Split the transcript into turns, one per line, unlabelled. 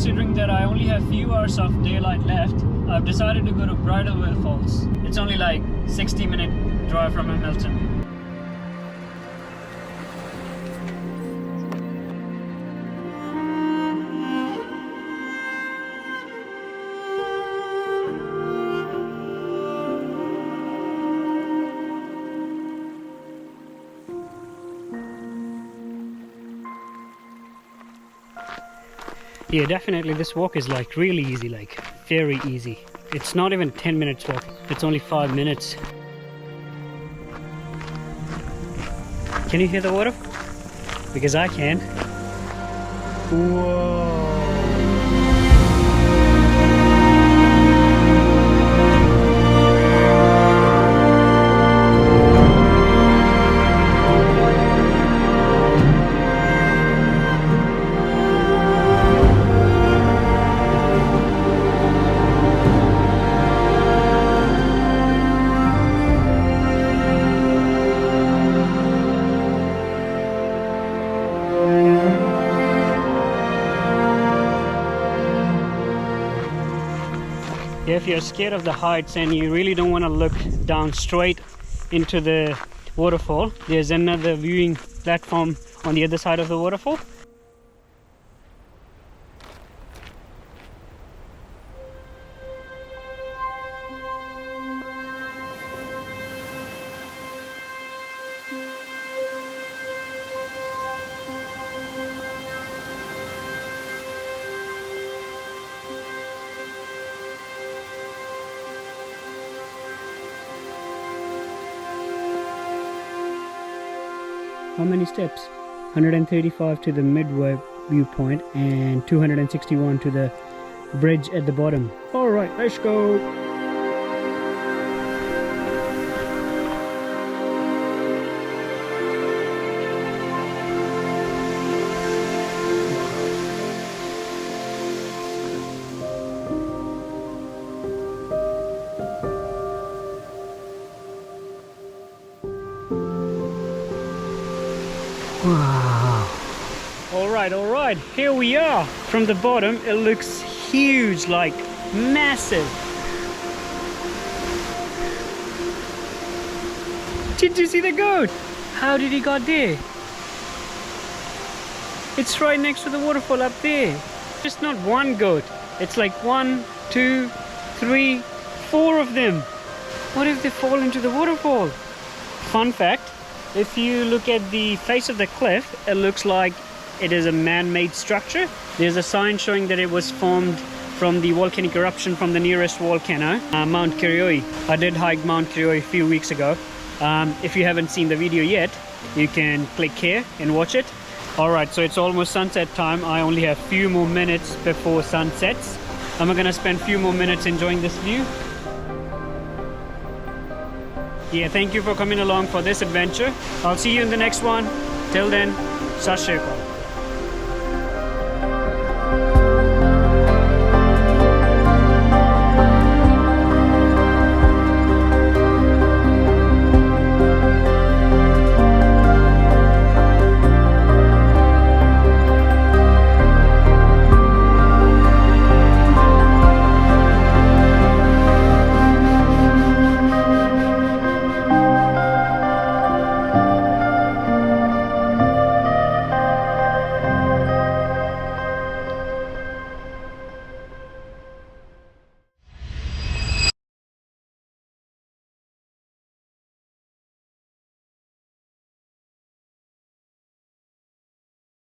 considering that I only have few hours of daylight left, I've decided to go to Bridal Veil Falls. It's only like 60-minute drive from Hamilton. Yeah, definitely this walk is like really easy, like very easy. It's not even 10 minutes walk, it's only 5 minutes. Can you hear the water? Because I can. Whoa. If you're scared of the heights and you really don't want to look down straight into the waterfall, there's another viewing platform on the other side of the waterfall. How many steps? 135 to the midway viewpoint and 261 to the bridge at the bottom. Alright, let's go! Wow. Alright, here we are. From the bottom it looks huge, like massive. Did you see the goat? How did he got there? It's right next to the waterfall up there. Just not one goat. It's like 1, 2, 3, 4 of them. What if they fall into the waterfall? Fun fact. If you look at the face of the cliff, it looks like it is a man-made structure. There's a sign showing that it was formed from the volcanic eruption from the nearest volcano, Mount Kirioi. I did hike Mount Kirioi a few weeks ago. If you haven't seen the video yet, you can click here and watch it. Alright, so it's almost sunset time. I only have a few more minutes before sun sets. I'm gonna spend a few more minutes enjoying this view. Yeah, thank you for coming along for this adventure. I'll see you in the next one. Till then, Sat Shri Akal.